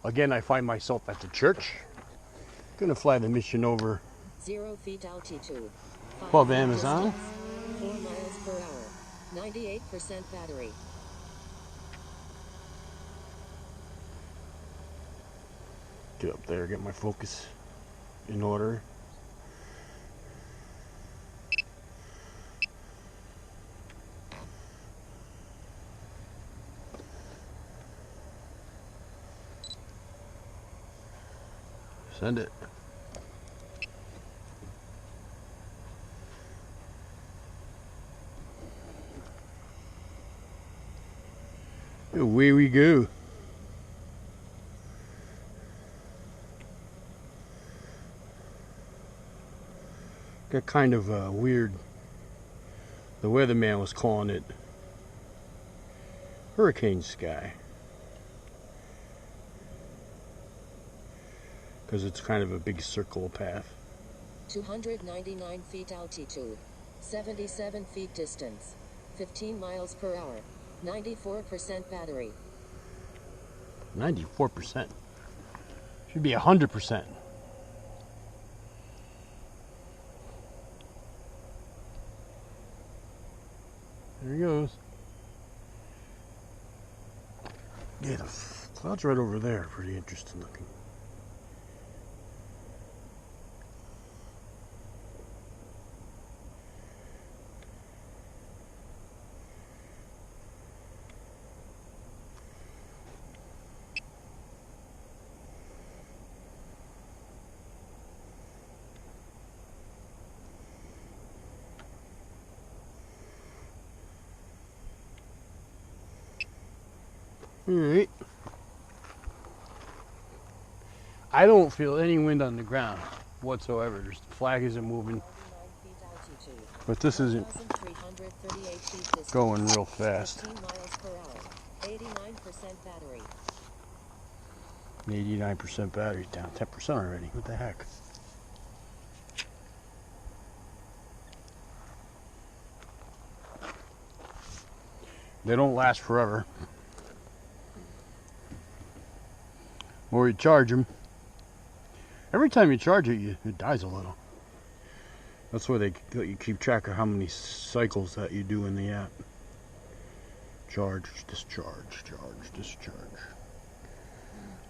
Again, I find myself at the church. Gonna fly the mission over 0 feet altitude. above Amazon. 4 miles per hour. 98% battery. Get up there, get my focus in order. Send it. Away we go. Got kind of weird. The weatherman was calling it hurricane sky, because it's kind of a big circle path. 299 feet altitude. 77 feet distance. 15 miles per hour. 94% battery. 94%. Should be 100%. There he goes. Yeah, the cloud's right over there. Pretty interesting looking. Alright. I don't feel any wind on the ground whatsoever. The flag isn't moving. But this isn't going real fast. 15 miles per hour. 89% battery. 89% battery down. 10% already. What the heck? They don't last forever. Or you charge them. Every time you charge it, it dies a little. That's why they let you keep track of how many cycles that you do in the app. Charge, discharge, charge, discharge.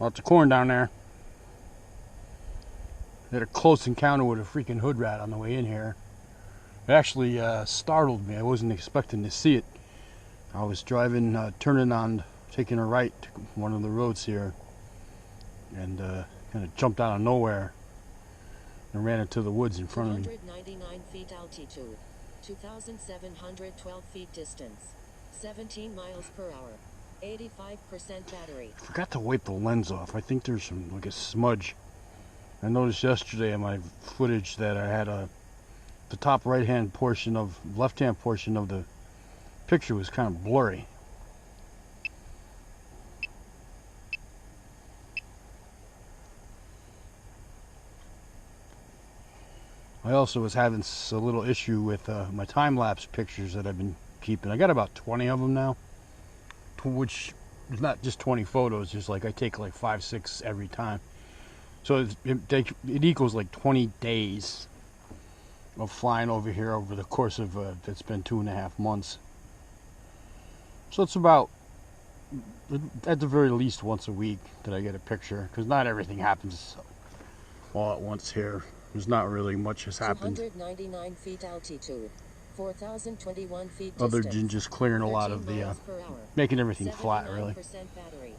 Lots of corn down there. Had a close encounter with a freaking hood rat on the way in here. It actually startled me. I wasn't expecting to see it. I was driving, turning on, taking a right to one of the roads here, and kind of jumped out of nowhere and ran into the woods in front of me. 299 feet altitude. 2,712 feet distance. 17 miles per hour. 85% battery. Forgot to wipe the lens off. I think there's some, like a smudge. I noticed yesterday in my footage that I had the top right-hand portion of, left-hand portion of the picture was kind of blurry. I also was having a little issue with my time-lapse pictures that I've been keeping. I got about 20 of them now, which is not just 20 photos, just like I take like 5, 6 every time. So it equals like 20 days of flying over here over the course of, it's been 2.5 months. So it's about, at the very least, once a week that I get a picture, because not everything happens all at once here. There's not really much has happened. 299 feet altitude. 4,021 feet distance. Other than just clearing a lot of the, making everything flat, really. Battery.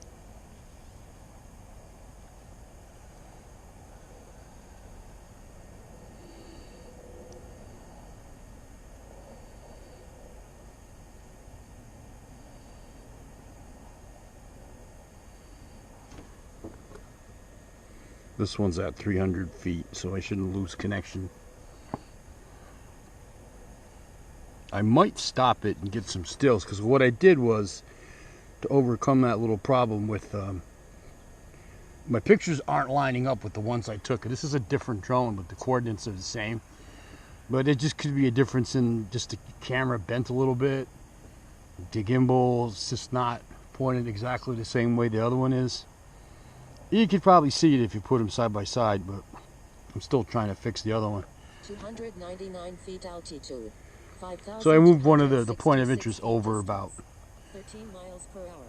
This one's at 300 feet, so I shouldn't lose connection. I might stop it and get some stills, because what I did was to overcome that little problem with my pictures aren't lining up with the ones I took. This is a different drone, but the coordinates are the same. But it just could be a difference in just the camera bent a little bit. The gimbal is just not pointed exactly the same way the other one is. You could probably see it if you put them side by side, but I'm still trying to fix the other one. 299 feet altitude. So I moved one of the point of interest over about 13 miles per hour.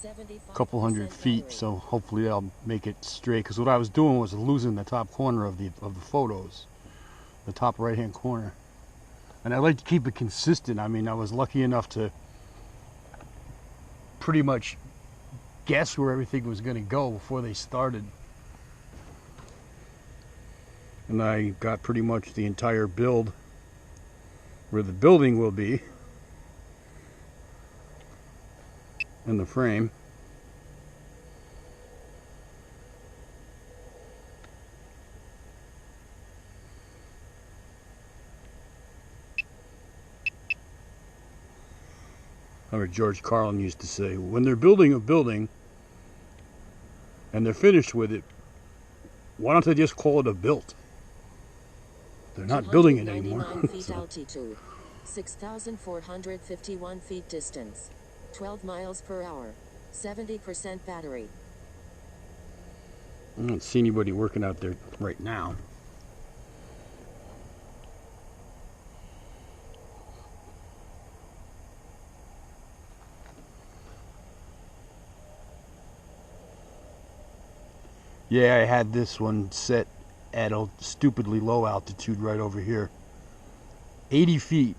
75% a couple hundred feet, battery. so hopefully that'll make it straight. Because what I was doing was losing the top corner of the photos, the top right hand corner, and I like to keep it consistent. I mean, I was lucky enough to pretty much guess where everything was going to go before they started, and I got pretty much the entire build where the building will be in the frame. I heard George Carlin used to say, when they're building a building and they're finished with it, why don't they just call it a built? They're not building it anymore. 299 feet altitude. 6,451 feet distance. 12 miles per hour. 70% battery. I don't see anybody working out there right now. Yeah, I had this one set at a stupidly low altitude right over here. 80 feet.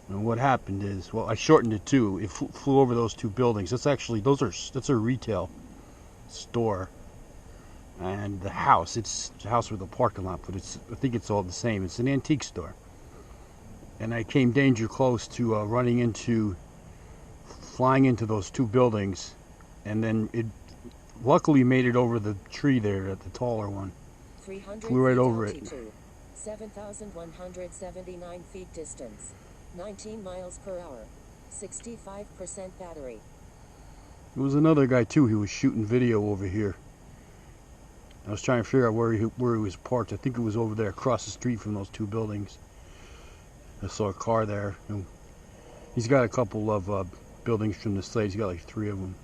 And what happened is, well, I shortened it too. It flew over those two buildings. That's a retail store. And the house, it's a house with a parking lot, but I think it's all the same. It's an antique store. And I came danger close to flying into those two buildings. And then it luckily made it over the tree there, at the taller one. 300 Flew right feet over it. altitude. 7,179 feet distance. 19 miles per hour. 65% battery. There was another guy too. He was shooting video over here. I was trying to figure out where he was parked. I think it was over there across the street from those two buildings. I saw a car there. And he's got a couple of buildings from the state. He's got like 3 of them.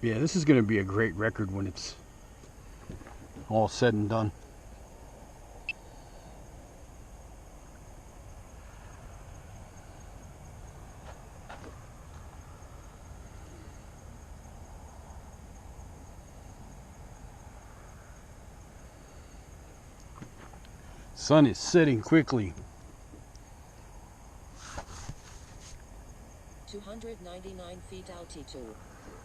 Yeah, this is going to be a great record when it's all said and done. Sun is setting quickly. 299 feet altitude.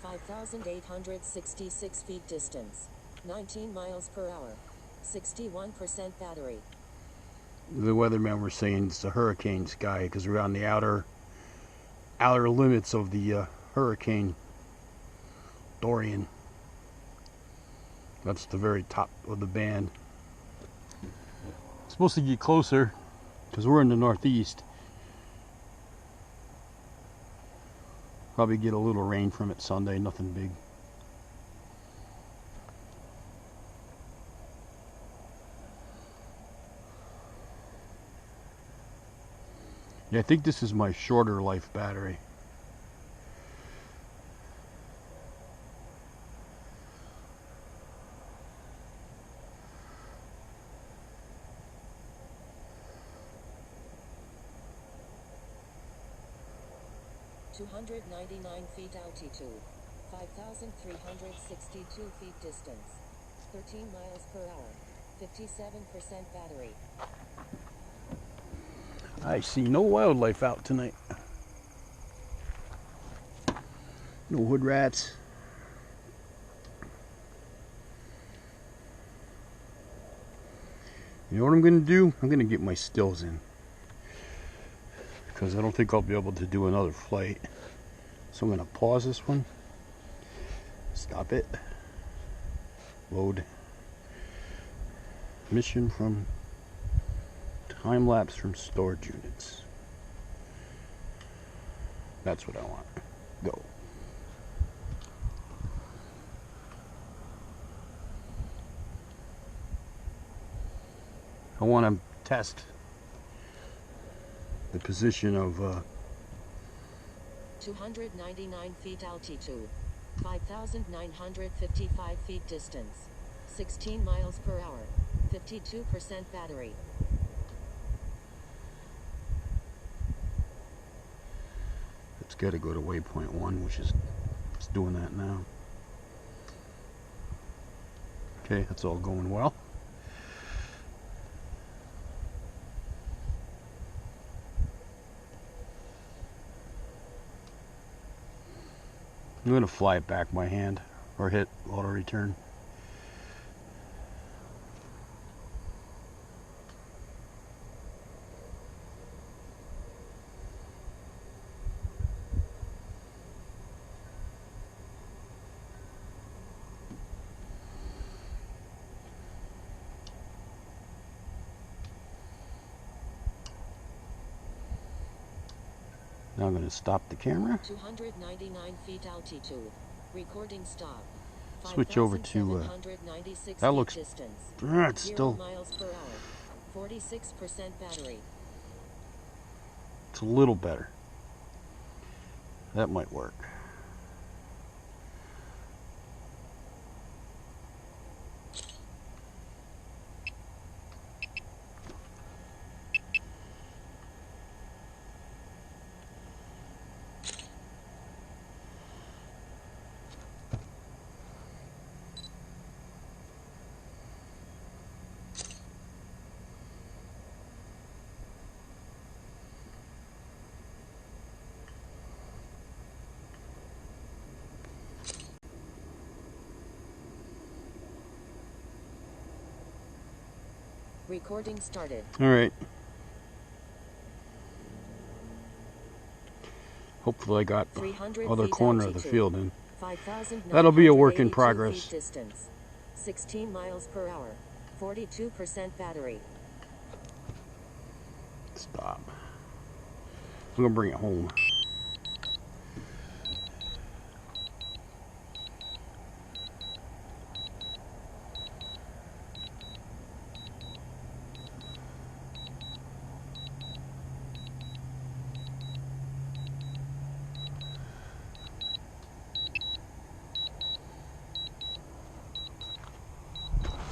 5,866 feet distance. 19 miles per hour. 61% battery. The weathermen were saying it's a hurricane sky because we're on the outer limits of the hurricane Dorian. That's the very top of the band. It's supposed to get closer because we're in the northeast. Probably get a little rain from it Sunday, nothing big. Yeah, I think this is my shorter life battery. .299 feet altitude. 5,362 feet distance. 13 miles per hour. 57% battery. I see no wildlife out tonight. No wood rats. You know what I'm going to do? I'm going to get my stills in. Because I don't think I'll be able to do another flight. So I'm going to pause this one. Stop it. Load. Mission from time lapse from storage units. That's what I want. Go. I want to test the position of 299 feet altitude, 5,955 feet distance, 16 miles per hour, 52% battery. it's got to go to waypoint 1, which is it's doing that now. Okay, that's all going well. I'm going to fly it back by hand or hit auto return. Now I'm going to stop the camera. 299 feet altitude. Recording stop. Switch over to that looks distance. It's 0 still miles per hour. 46% battery. it's a little better. That might work. Recording started. All right. Hopefully I got the other corner of the field in. That'll be a work in progress. Distance, 16 miles per hour, 42% battery. Stop. I'm gonna bring it home.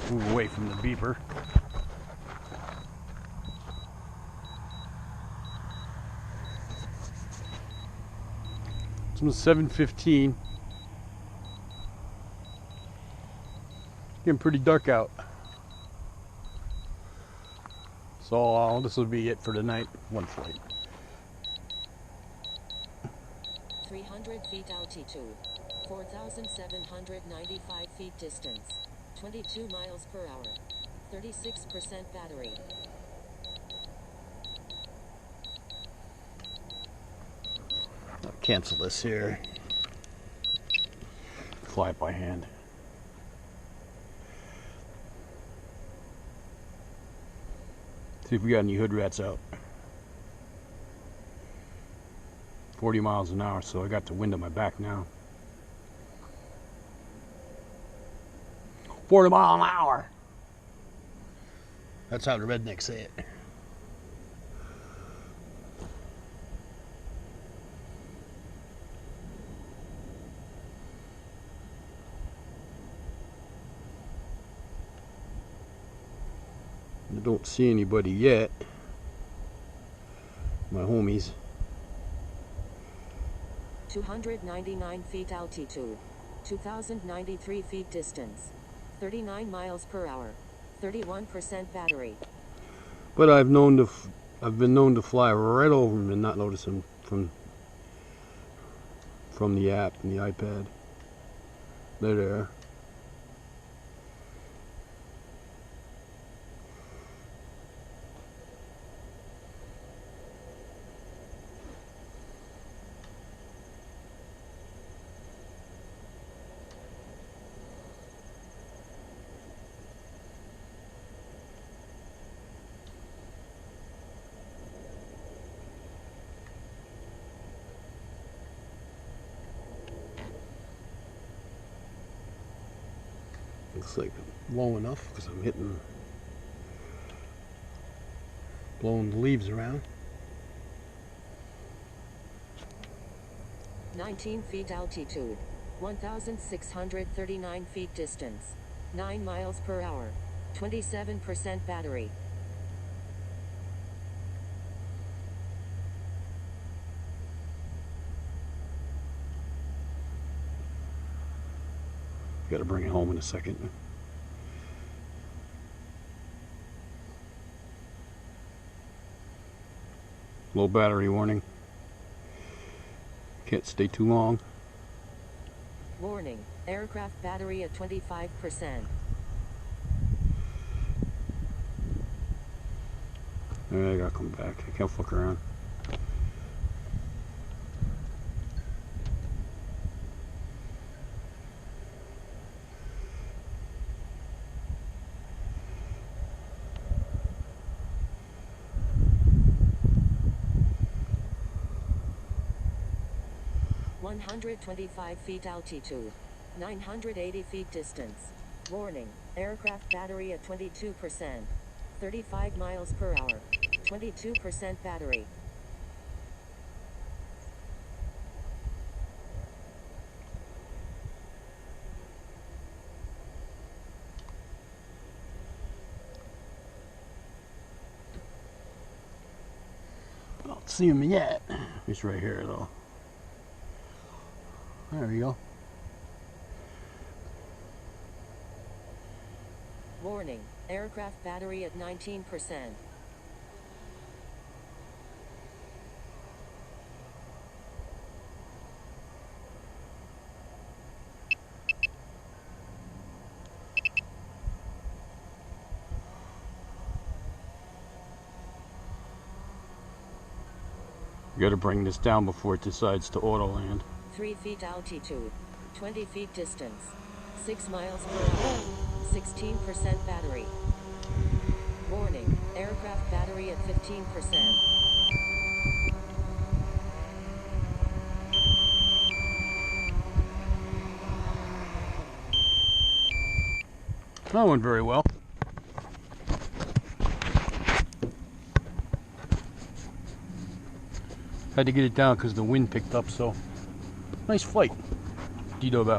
Move away from the beeper. It's 7:15. Getting pretty dark out. So this will be it for tonight. One flight. 300 feet altitude, 4,795 feet distance, 22 miles per hour, 36% battery. I'll cancel this here. Fly it by hand. See if we got any hood rats out. 40 miles an hour, so I got the wind at my back now. 40 miles an hour. That's how the rednecks say it. I don't see anybody yet. My homies. 299 feet altitude, 2,093 feet distance, 39 miles per hour, 31% battery. But I've been known to fly right over them and not notice them from the app and the iPad. They're there. Looks like low enough because I'm hitting Blowing the leaves around. 19 feet altitude. 1,639 feet distance. 9 miles per hour. 27% battery. Got to bring it home in a second. Low battery warning. Can't stay too long. Warning, aircraft battery at 25%. I gotta come back. I can't fuck around. $125 feet altitude. 980 feet distance. Warning, aircraft battery at 22%. 35 miles per hour. 22% battery. I don't see him yet. He's right here though. There we go. Warning, aircraft battery at 19%. You gotta bring this down before it decides to auto land. 3 feet altitude. 20 feet distance. 6 miles per hour. 16% battery. Warning, aircraft battery at 15%. That went very well. Had to get it down because the wind picked up, so nice flight. Dito out.